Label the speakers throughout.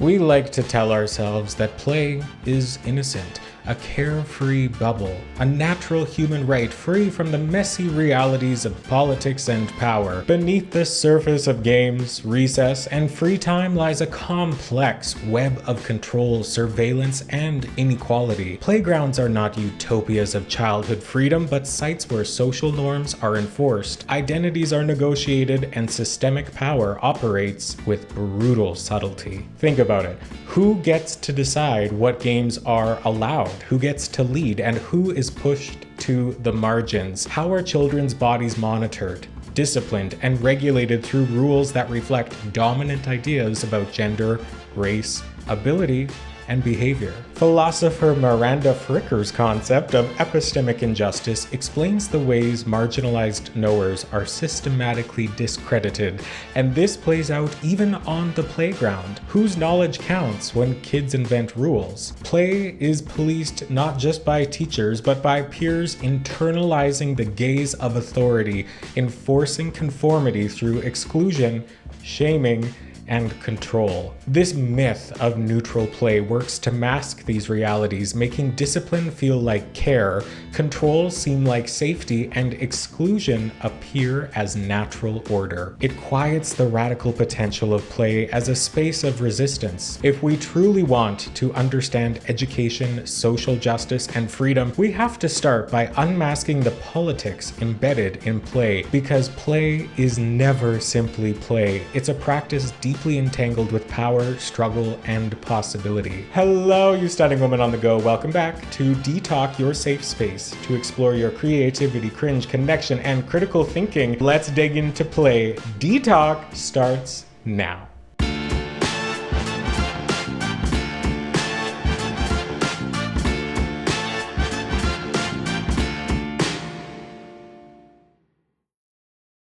Speaker 1: We like to tell ourselves that play is innocent, a carefree bubble, a natural human right free from the messy realities of politics and power. Beneath the surface of games, recess, and free time lies a complex web of control, surveillance, and inequality. Playgrounds are not utopias of childhood freedom, but sites where social norms are enforced, identities are negotiated, and systemic power operates with brutal subtlety. Think about it. Who gets to decide what games are allowed? Who gets to lead? And who is pushed to the margins? How are children's bodies monitored, disciplined, and regulated through rules that reflect dominant ideas about gender, race, ability, and behavior? Philosopher Miranda Fricker's concept of epistemic injustice explains the ways marginalized knowers are systematically discredited, and this plays out even on the playground. Whose knowledge counts when kids invent rules? Play is policed not just by teachers, but by peers internalizing the gaze of authority, enforcing conformity through exclusion, shaming, and control. This myth of neutral play works to mask these realities, making discipline feel like care, control seem like safety, and exclusion appear as natural order. It quiets the radical potential of play as a space of resistance. If we truly want to understand education, social justice, and freedom, we have to start by unmasking the politics embedded in play, because play is never simply play. It's a practice deeply entangled with power, struggle, and possibility. Hello, you stunning woman on the go. Welcome back to D-Talk, your safe space to explore your creativity, cringe, connection, and critical thinking. Let's dig into play. D-Talk starts now.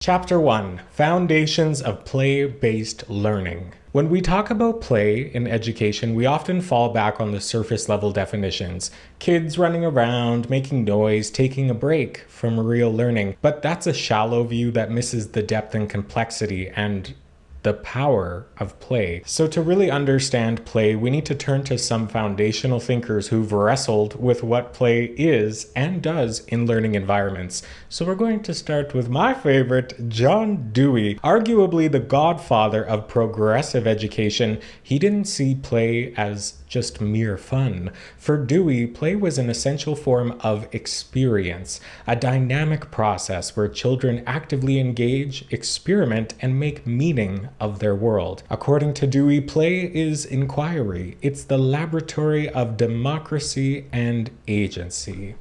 Speaker 1: Chapter 1: Foundations of Play-Based Learning. When we talk about play in education, we often fall back on the surface level definitions. Kids running around, making noise, taking a break from real learning. But that's a shallow view that misses the depth and complexity and the power of play. So to really understand play, we need to turn to some foundational thinkers who've wrestled with what play is and does in learning environments. So we're going to start with my favorite, John Dewey. Arguably the godfather of progressive education, he didn't see play as just mere fun. For Dewey, play was an essential form of experience, a dynamic process where children actively engage, experiment, and make meaning of their world. According to Dewey, play is inquiry. It's the laboratory of democracy and agency.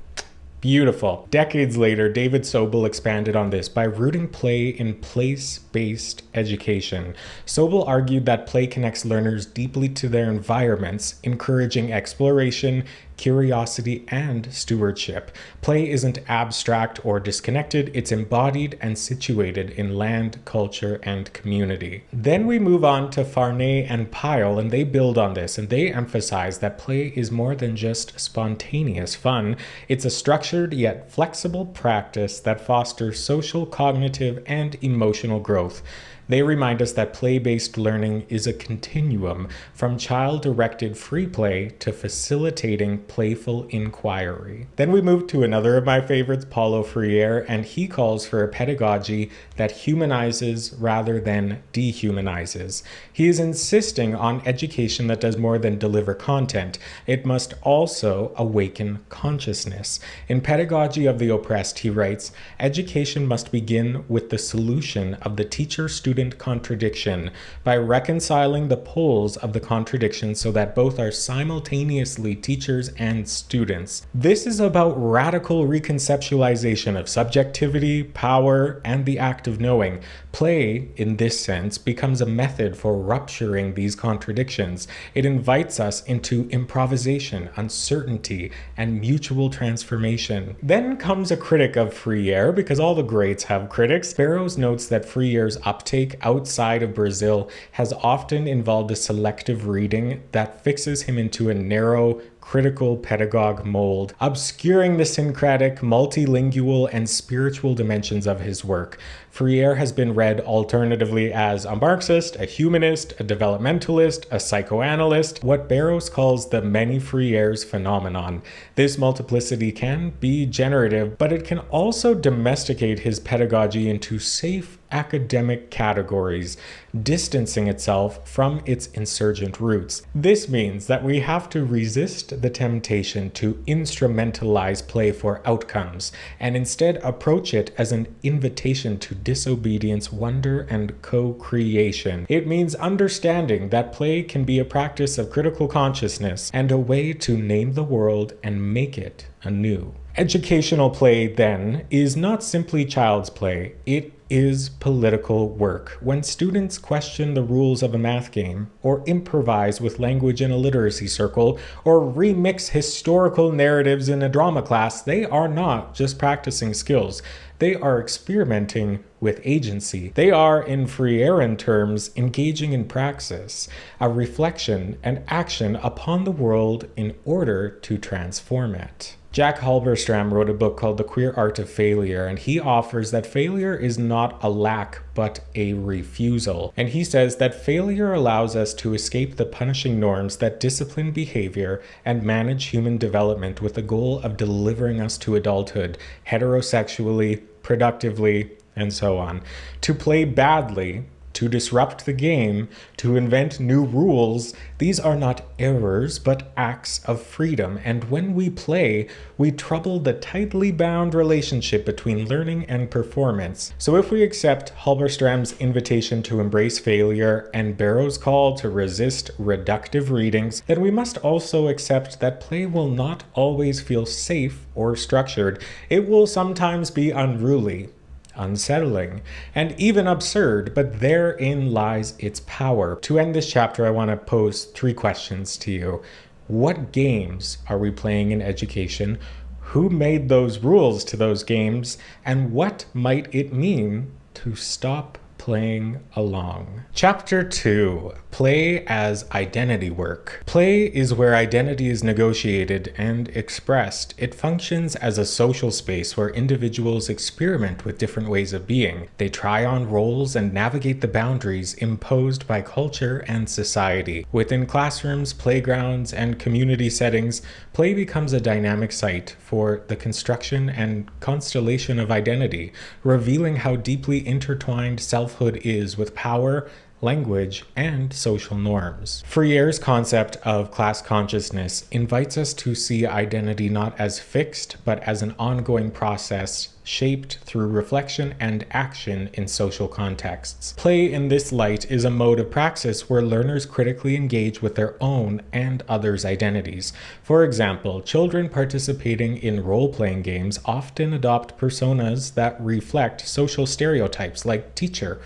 Speaker 1: Beautiful. Decades later, David Sobel expanded on this by rooting play in place-based education. Sobel argued that play connects learners deeply to their environments, encouraging exploration, curiosity, and stewardship. Play isn't abstract or disconnected, it's embodied and situated in land, culture, and community. Then we move on to Freire and Paulo, and they build on this, and they emphasize that play is more than just spontaneous fun. It's a structured yet flexible practice that fosters social, cognitive, and emotional growth. They remind us that play-based learning is a continuum from child-directed free play to facilitating playful inquiry. Then we move to another of my favorites, Paulo Freire, and he calls for a pedagogy that humanizes rather than dehumanizes. He is insisting on education that does more than deliver content. It must also awaken consciousness. In Pedagogy of the Oppressed, he writes, "Education must begin with the solution of the teacher-student contradiction by reconciling the poles of the contradiction so that both are simultaneously teachers and students." This is about radical reconceptualization of subjectivity, power, and the act of knowing. Play, in this sense, becomes a method for rupturing these contradictions. It invites us into improvisation, uncertainty, and mutual transformation. Then comes a critic of Freire, because all the greats have critics. Barrows notes that Freire's uptake outside of Brazil has often involved a selective reading that fixes him into a narrow, critical pedagogue mold, obscuring the syncretic, multilingual, and spiritual dimensions of his work. Freire has been read alternatively as a Marxist, a humanist, a developmentalist, a psychoanalyst, what Barrows calls the many Freires phenomenon. This multiplicity can be generative, but it can also domesticate his pedagogy into safe academic categories, distancing itself from its insurgent roots. This means that we have to resist the temptation to instrumentalize play for outcomes, and instead approach it as an invitation to disobedience, wonder, and co-creation. It means understanding that play can be a practice of critical consciousness and a way to name the world and make it anew. Educational play, then, is not simply child's play. It is political work. When students question the rules of a math game, or improvise with language in a literacy circle, or remix historical narratives in a drama class, they are not just practicing skills. They are experimenting with agency. They are, in Freirean terms, engaging in praxis, a reflection and action upon the world in order to transform it. Jack Halberstam wrote a book called The Queer Art of Failure, and he offers that failure is not a lack, but a refusal. And he says that failure allows us to escape the punishing norms that discipline behavior and manage human development with the goal of delivering us to adulthood, heterosexually, productively, and so on. To play badly, to disrupt the game, to invent new rules, these are not errors, but acts of freedom. And when we play, we trouble the tightly bound relationship between learning and performance. So if we accept Halberstam's invitation to embrace failure and Barrows' call to resist reductive readings, then we must also accept that play will not always feel safe or structured. It will sometimes be unruly, unsettling, and even absurd, but therein lies its power. To end this chapter, I want to pose 3 questions to you. What games are we playing in education? Who made those rules to those games? And what might it mean to stop playing along? Chapter 2. Play as identity work. Play is where identity is negotiated and expressed. It functions as a social space where individuals experiment with different ways of being. They try on roles and navigate the boundaries imposed by culture and society. Within classrooms, playgrounds, and community settings, play becomes a dynamic site for the construction and constellation of identity, revealing how deeply intertwined selfhood is with power, language, and social norms. Freire's concept of class consciousness invites us to see identity not as fixed, but as an ongoing process shaped through reflection and action in social contexts. Play in this light is a mode of praxis where learners critically engage with their own and others' identities. For example, children participating in role-playing games often adopt personas that reflect social stereotypes like teacher,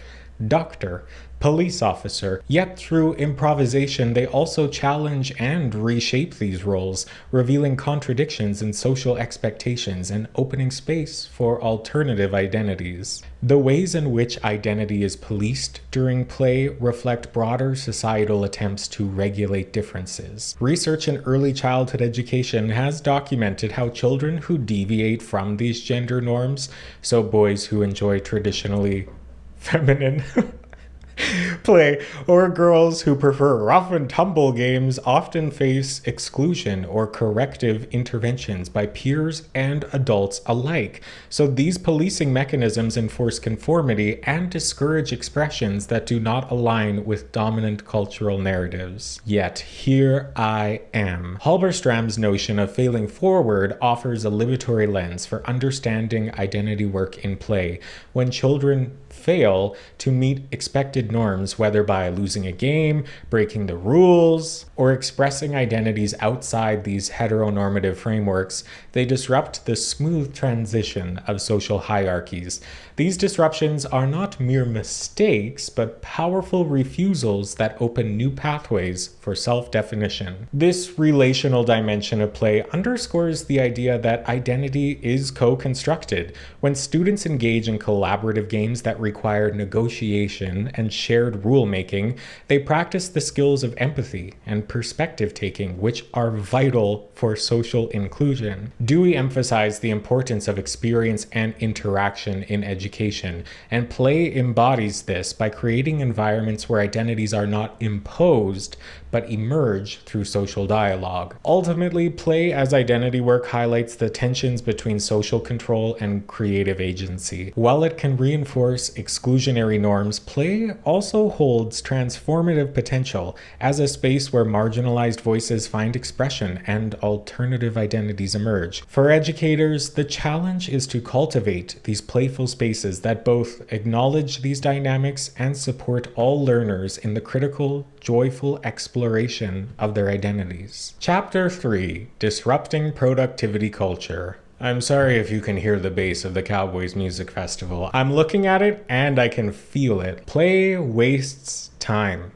Speaker 1: doctor, police officer. Yet through improvisation, they also challenge and reshape these roles, revealing contradictions in social expectations and opening space for alternative identities. The ways in which identity is policed during play reflect broader societal attempts to regulate differences. Research in early childhood education has documented how children who deviate from these gender norms, so boys who enjoy traditionally feminine play, or girls who prefer rough and tumble games, often face exclusion or corrective interventions by peers and adults alike. So these policing mechanisms enforce conformity and discourage expressions that do not align with dominant cultural narratives. Yet here I am. Halberstam's notion of failing forward offers a liberatory lens for understanding identity work in play. When children fail to meet expected norms, whether by losing a game, breaking the rules, or expressing identities outside these heteronormative frameworks, they disrupt the smooth transition of social hierarchies. These disruptions are not mere mistakes, but powerful refusals that open new pathways for self-definition. This relational dimension of play underscores the idea that identity is co-constructed. When students engage in collaborative games that require negotiation and shared rule-making, they practice the skills of empathy and perspective-taking, which are vital for social inclusion. Dewey emphasized the importance of experience and interaction in education, and play embodies this by creating environments where identities are not imposed, but emerge through social dialogue. Ultimately, play as identity work highlights the tensions between social control and creative agency. While it can reinforce exclusionary norms, play also holds transformative potential as a space where marginalized voices find expression and alternative identities emerge. For educators, the challenge is to cultivate these playful spaces that both acknowledge these dynamics and support all learners in the critical, joyful exploration of their identities. Chapter 3: Disrupting Productivity Culture. I'm sorry if you can hear the bass of the Cowboys Music Festival. I'm looking at it and I can feel it. Play wastes time.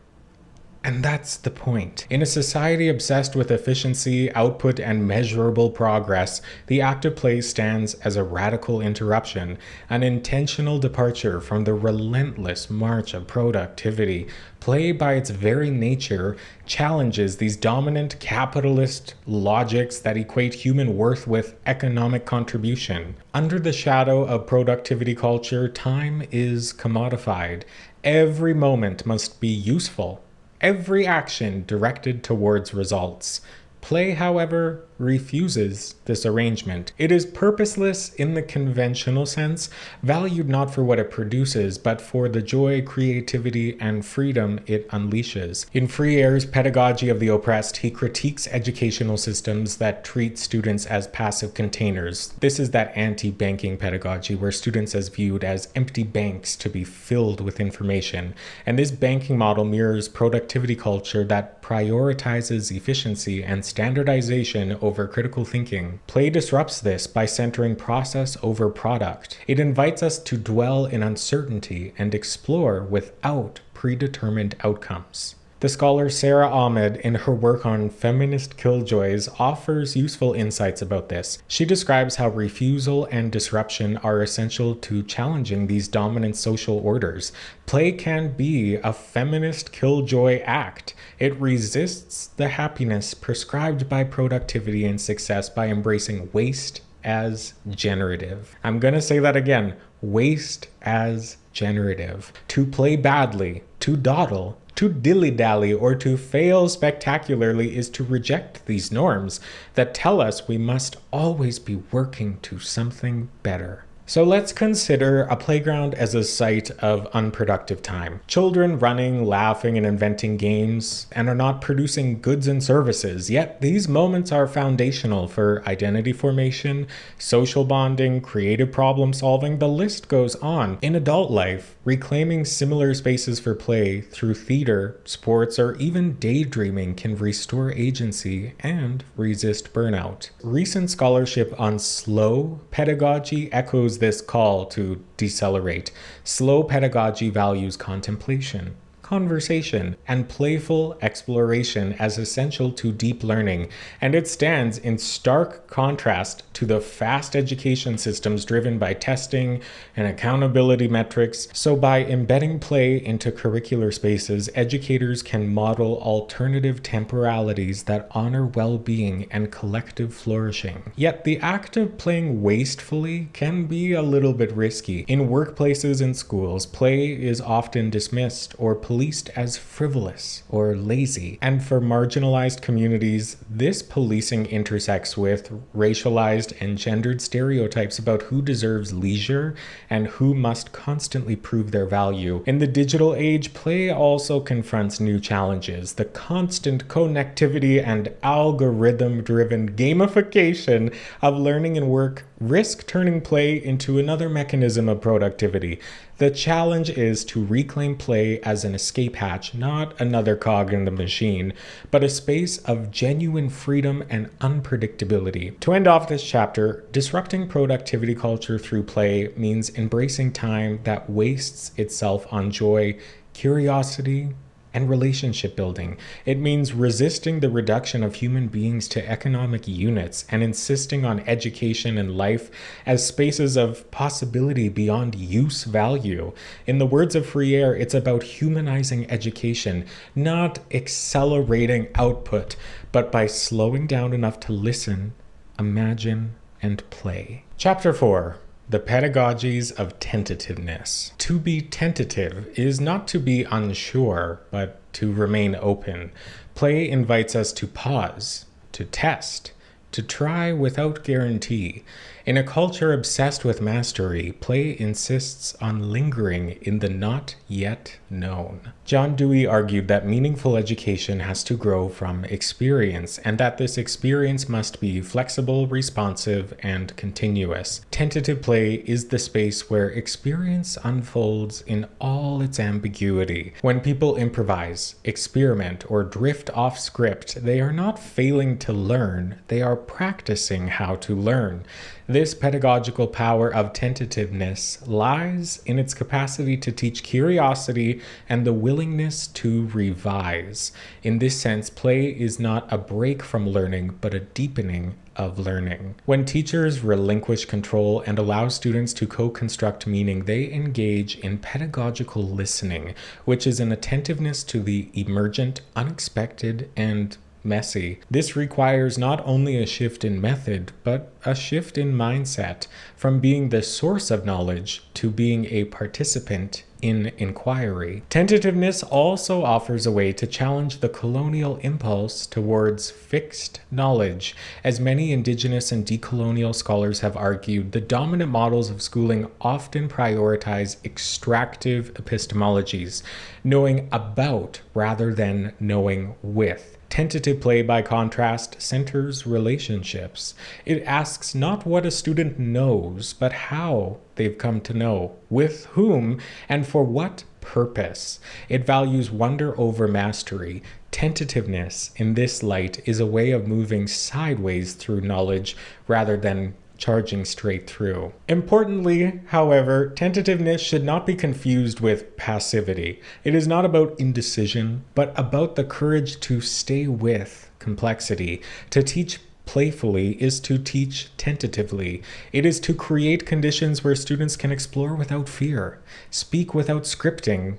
Speaker 1: And that's the point. In a society obsessed with efficiency, output, and measurable progress, the act of play stands as a radical interruption, an intentional departure from the relentless march of productivity. Play, by its very nature, challenges these dominant capitalist logics that equate human worth with economic contribution. Under the shadow of productivity culture, time is commodified. Every moment must be useful. Every action directed towards results. Play, however, refuses this arrangement. It is purposeless in the conventional sense, valued not for what it produces, but for the joy, creativity, and freedom it unleashes. In Freire's Pedagogy of the Oppressed, he critiques educational systems that treat students as passive containers. This is that anti-banking pedagogy where students are viewed as empty banks to be filled with information. And this banking model mirrors productivity culture that prioritizes efficiency and standardization over critical thinking. Play disrupts this by centering process over product. It invites us to dwell in uncertainty and explore without predetermined outcomes. The scholar Sarah Ahmed, in her work on feminist killjoys, offers useful insights about this. She describes how refusal and disruption are essential to challenging these dominant social orders. Play can be a feminist killjoy act. It resists the happiness prescribed by productivity and success by embracing waste as generative. I'm going to say that again. Waste as generative. To play badly, to dawdle, to dilly-dally, or to fail spectacularly is to reject these norms that tell us we must always be working to something better. So let's consider a playground as a site of unproductive time. Children running, laughing, and inventing games and are not producing goods and services, yet these moments are foundational for identity formation, social bonding, creative problem solving, the list goes on. In adult life, reclaiming similar spaces for play through theater, sports, or even daydreaming can restore agency and resist burnout. Recent scholarship on slow pedagogy echoes this call to decelerate. Slow pedagogy values contemplation, conversation, and playful exploration as essential to deep learning, and it stands in stark contrast to the fast education systems driven by testing and accountability metrics. So by embedding play into curricular spaces, educators can model alternative temporalities that honor well-being and collective flourishing. Yet the act of playing wastefully can be a little bit risky. In workplaces and schools, play is often dismissed or policed as frivolous or lazy. And for marginalized communities, this policing intersects with racialized and gendered stereotypes about who deserves leisure and who must constantly prove their value. In the digital age, play also confronts new challenges. The constant connectivity and algorithm-driven gamification of learning and work risk turning play into another mechanism of productivity. The challenge is to reclaim play as an escape hatch, not another cog in the machine, but a space of genuine freedom and unpredictability. To end off this chapter, disrupting productivity culture through play means embracing time that wastes itself on joy, curiosity, and relationship building. It means resisting the reduction of human beings to economic units and insisting on education and life as spaces of possibility beyond use value. In the words of Freire, it's about humanizing education, not accelerating output, but by slowing down enough to listen, imagine, and play. Chapter 4. The Pedagogies of Tentativeness. To be tentative is not to be unsure, but to remain open. Play invites us to pause, to test, to try without guarantee. In a culture obsessed with mastery, play insists on lingering in the not yet known. John Dewey argued that meaningful education has to grow from experience, and that this experience must be flexible, responsive, and continuous. Tentative play is the space where experience unfolds in all its ambiguity. When people improvise, experiment, or drift off script, they are not failing to learn, they are practicing how to learn. This pedagogical power of tentativeness lies in its capacity to teach curiosity and the willingness to revise. In this sense, play is not a break from learning, but a deepening of learning. When teachers relinquish control and allow students to co-construct meaning, they engage in pedagogical listening, which is an attentiveness to the emergent, unexpected, and messy. This requires not only a shift in method, but a shift in mindset, from being the source of knowledge to being a participant in inquiry. Tentativeness also offers a way to challenge the colonial impulse towards fixed knowledge. As many indigenous and decolonial scholars have argued, the dominant models of schooling often prioritize extractive epistemologies, knowing about rather than knowing with. Tentative play, by contrast, centers relationships. It asks not what a student knows, but how they've come to know, with whom, and for what purpose. It values wonder over mastery. Tentativeness, in this light, is a way of moving sideways through knowledge rather than charging straight through. Importantly, however, tentativeness should not be confused with passivity. It is not about indecision, but about the courage to stay with complexity. To teach playfully is to teach tentatively. It is to create conditions where students can explore without fear, speak without scripting,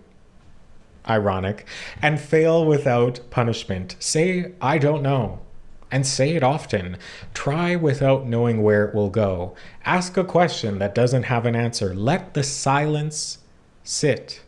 Speaker 1: ironic, and fail without punishment. Say, "I don't know." And say it often. Try without knowing where it will go. Ask a question that doesn't have an answer. Let the silence sit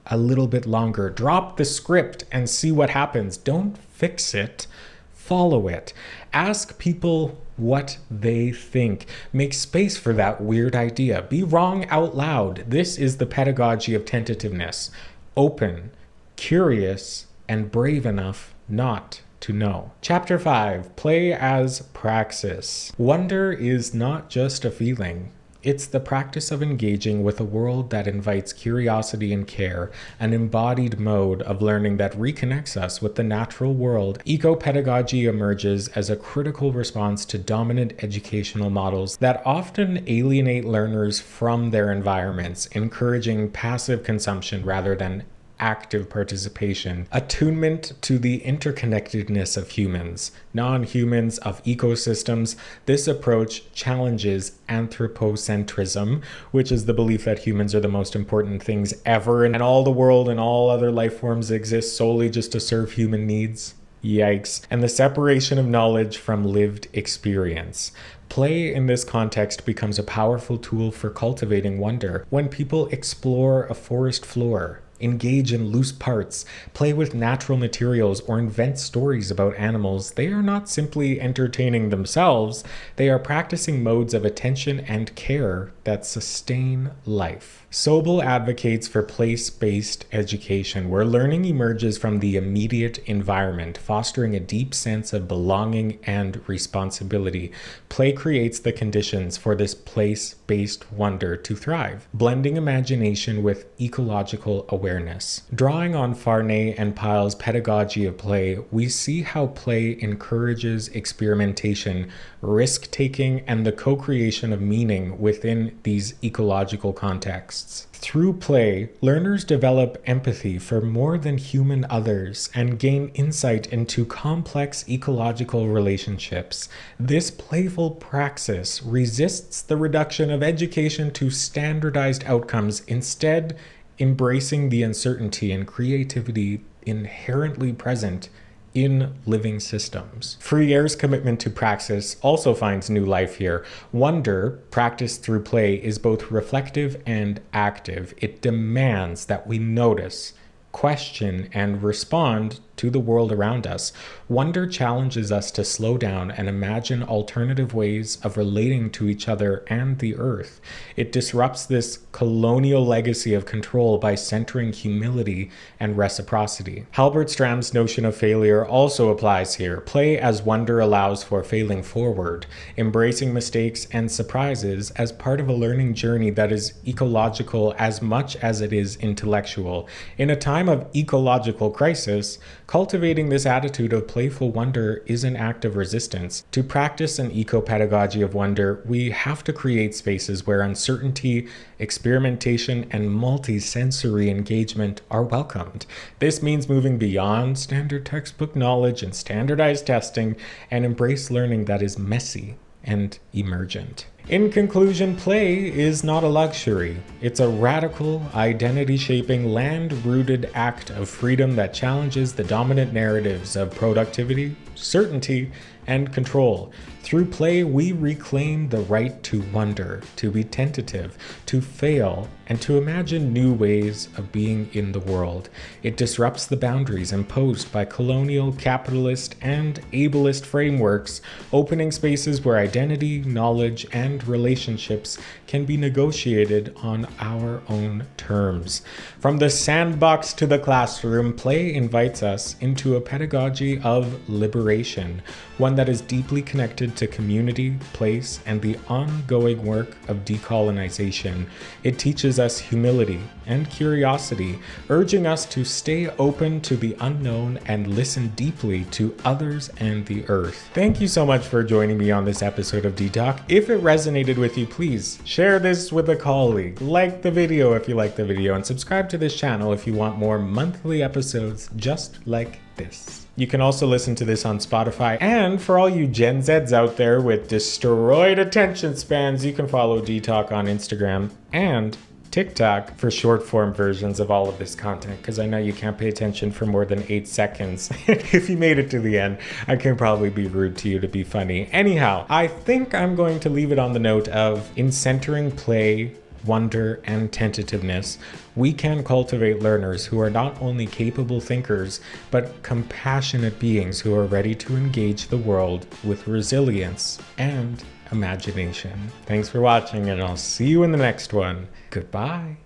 Speaker 1: a little bit longer. Drop the script and see what happens. Don't fix it. Follow it. Ask people what they think. Make space for that weird idea. Be wrong out loud. This is the pedagogy of tentativeness. Open, curious, and brave enough not to know. Chapter 5. Play as Praxis. Wonder is not just a feeling. It's the practice of engaging with a world that invites curiosity and care, an embodied mode of learning that reconnects us with the natural world. Ecopedagogy emerges as a critical response to dominant educational models that often alienate learners from their environments, encouraging passive consumption rather than active participation. Attunement to the interconnectedness of humans, non-humans, of ecosystems. This approach challenges anthropocentrism, which is the belief that humans are the most important things ever, and all the world and all other life forms exist solely just to serve human needs. Yikes. And the separation of knowledge from lived experience. Play in this context becomes a powerful tool for cultivating wonder. When people explore a forest floor, engage in loose parts, play with natural materials, or invent stories about animals, they are not simply entertaining themselves, they are practicing modes of attention and care that sustain life. Sobel advocates for place-based education, where learning emerges from the immediate environment, fostering a deep sense of belonging and responsibility. Play creates the conditions for this place-based wonder to thrive, blending imagination with ecological awareness. awareness. Drawing on Freire and Paulo's Pedagogy of play, we see how play encourages experimentation, risk-taking, and the co-creation of meaning within these ecological contexts. Through play, learners develop empathy for more than human others and gain insight into complex ecological relationships. This playful praxis resists the reduction of education to standardized outcomes, instead embracing the uncertainty and creativity inherently present in living systems. Freire's commitment to praxis also finds new life here. Wonder, practiced through play, is both reflective and active. It demands that we notice, question, and respond to the world around us. Wonder challenges us to slow down and imagine alternative ways of relating to each other and the earth. It disrupts this colonial legacy of control by centering humility and reciprocity. Halbert Stram's notion of failure also applies here. Play as wonder allows for failing forward, embracing mistakes and surprises as part of a learning journey that is ecological as much as it is intellectual. In a time of ecological crisis, cultivating this attitude of playful wonder is an act of resistance. To practice an eco-pedagogy of wonder, we have to create spaces where uncertainty, experimentation, and multi-sensory engagement are welcomed. This means moving beyond standard textbook knowledge and standardized testing and embrace learning that is messy and emergent. In conclusion, play is not a luxury. It's a radical, identity-shaping, land-rooted act of freedom that challenges the dominant narratives of productivity, certainty, and control. Through play, we reclaim the right to wonder, to be tentative, to fail, and to imagine new ways of being in the world. It disrupts the boundaries imposed by colonial, capitalist, and ableist frameworks, opening spaces where identity, knowledge, and relationships can be negotiated on our own terms. From the sandbox to the classroom, play invites us into a pedagogy of liberation, one that is deeply connected to community, place, and the ongoing work of decolonization. It teaches us humility and curiosity, urging us to stay open to the unknown and listen deeply to others and the earth. Thank you so much for joining me on this episode of D-Talk. If it resonated with you, please share this with a colleague, like the video if you like the video, and subscribe to this channel if you want more monthly episodes just like this. You can also listen to this on Spotify, and for all you Gen Zs out there with destroyed attention spans, you can follow D-Talk on Instagram and TikTok for short form versions of all of this content, because I know you can't pay attention for more than 8 seconds. If you made it to the end, I can probably be rude to you to be funny. Anyhow, I think I'm going to leave it on the note of, in centering play, wonder, and tentativeness, we can cultivate learners who are not only capable thinkers, but compassionate beings who are ready to engage the world with resilience and imagination. Thanks for watching, and I'll see you in the next one. Goodbye.